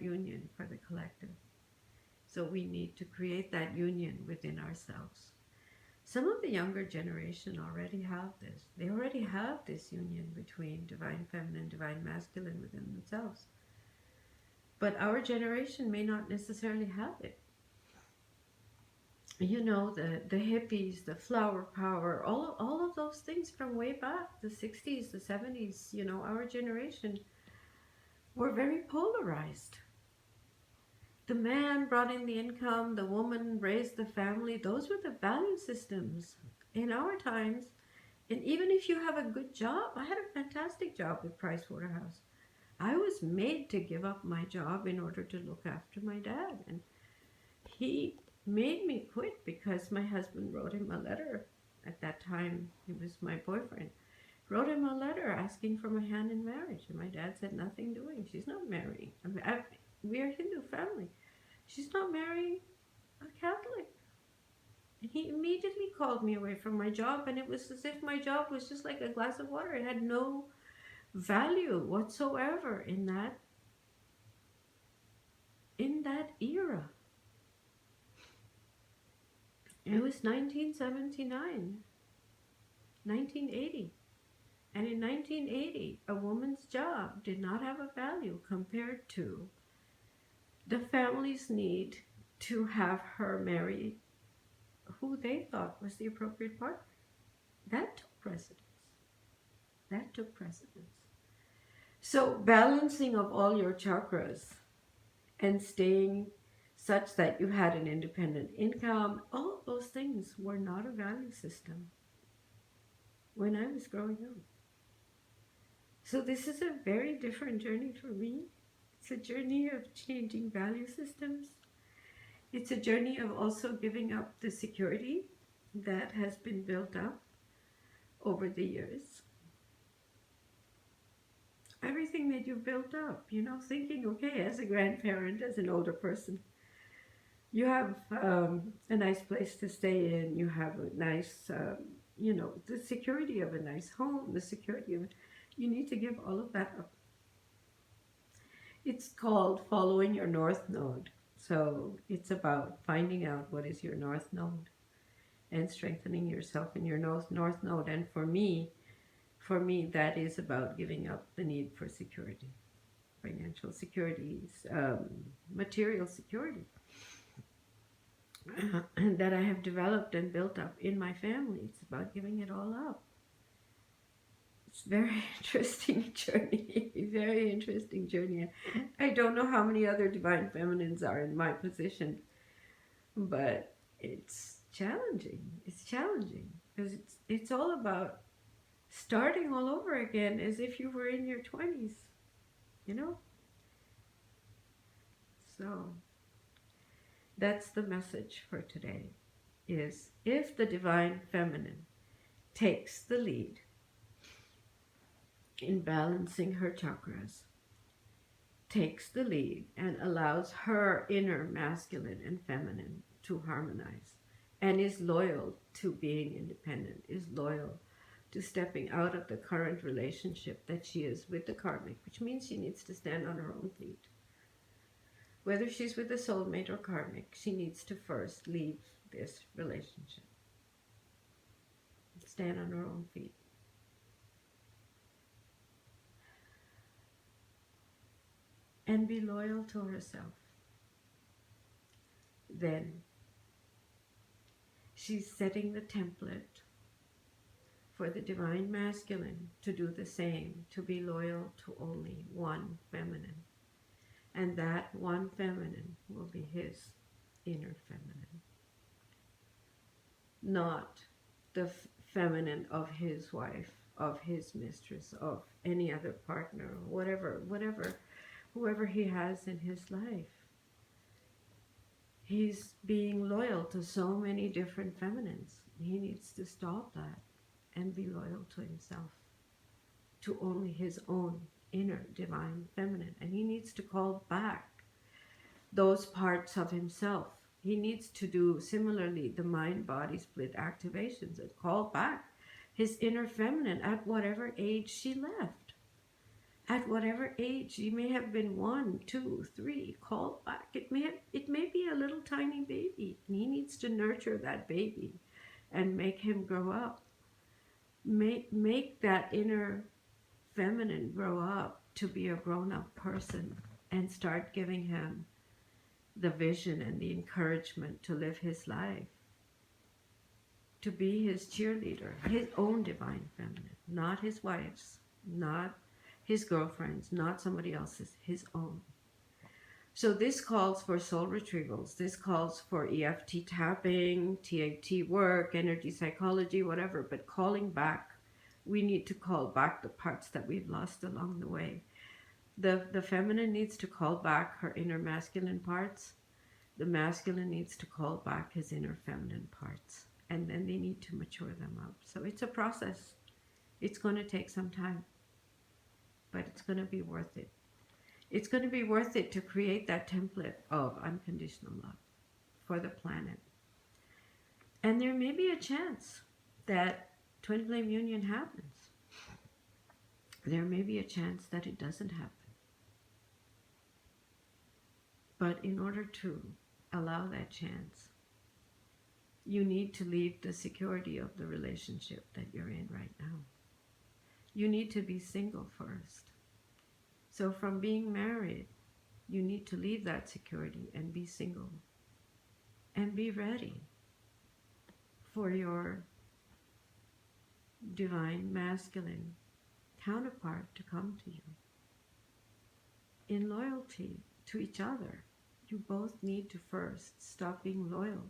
union for the collective. So we need to create that union within ourselves. Some of the younger generation already have this. They already have this union between divine feminine, divine masculine within themselves. But our generation may not necessarily have it. You know, the hippies, the flower power, all of those things from way back, the 60s, the 70s, you know, our generation were very polarized. The man brought in the income, the woman raised the family. Those were the value systems in our times. And even if you have a good job, I had a fantastic job with Price Waterhouse. I was made to give up my job in order to look after my dad. And he made me quit because my husband wrote him a letter. At that time, he was my boyfriend. Wrote him a letter asking for my hand in marriage. And my dad said, nothing doing. She's not marrying. We are a Hindu family. She's not marrying a Catholic. And he immediately called me away from my job, and it was as if my job was just like a glass of water. It had no value whatsoever in that era. It was 1979, 1980. And in 1980, a woman's job did not have a value compared to the family's need to have her marry who they thought was the appropriate partner. That took precedence. That took precedence. So balancing of all your chakras and staying such that you had an independent income, all of those things were not a value system when I was growing up. So this is a very different journey for me. It's a journey of changing value systems. It's a journey of also giving up the security that has been built up over the years. Everything that you've built up, you know, thinking, okay, as a grandparent, as an older person, you have a nice place to stay in, you have a nice, you know, the security of a nice home, the security of, you need to give all of that up. It's called following your north node. So it's about finding out what is your north node and strengthening yourself in your north node. And for me, that is about giving up the need for security, financial securities, material security, and that I have developed and built up in my family. It's about giving it all up. It's a very interesting journey, very interesting journey. I don't know how many other divine feminines are in my position, but it's challenging. It's challenging because it's all about starting all over again as if you were in your 20s, you know? So that's the message for today, is if the divine feminine takes the lead in balancing her chakras, takes the lead and allows her inner masculine and feminine to harmonize, and is loyal to being independent, is loyal to stepping out of the current relationship that she is with the karmic, which means she needs to stand on her own feet. Whether she's with a soulmate or karmic, she needs to first leave this relationship. Stand on her own feet. And be loyal to herself. Then she's setting the template for the divine masculine to do the same, to be loyal to only one feminine. And that one feminine will be his inner feminine. Not the feminine of his wife, of his mistress, of any other partner, whoever he has in his life. He's being loyal to so many different feminines. He needs to stop that and be loyal to himself, to only his own inner divine feminine. And he needs to call back those parts of himself. He needs to do similarly the mind-body split activations and call back his inner feminine at whatever age she left. At whatever age, you may have been 1, 2, 3, call back. It may be a little tiny baby, and he needs to nurture that baby and make him grow up. Make that inner feminine grow up to be a grown up person, and start giving him the vision and the encouragement to live his life, to be his cheerleader, his own divine feminine, not his wife's, not his girlfriend's, not somebody else's, his own. So this calls for soul retrievals. This calls for EFT tapping, TAT work, energy psychology, whatever, but calling back. We need to call back the parts that we've lost along the way. The feminine needs to call back her inner masculine parts. The masculine needs to call back his inner feminine parts. And then they need to mature them up. So it's a process. It's going to take some time, but it's going to be worth it. It's going to be worth it to create that template of unconditional love for the planet. And there may be a chance that twin flame union happens. There may be a chance that it doesn't happen. But in order to allow that chance, you need to leave the security of the relationship that you're in right now. You need to be single first. So from being married, you need to leave that security and be single. And be ready for your divine masculine counterpart to come to you. In loyalty to each other, you both need to first stop being loyal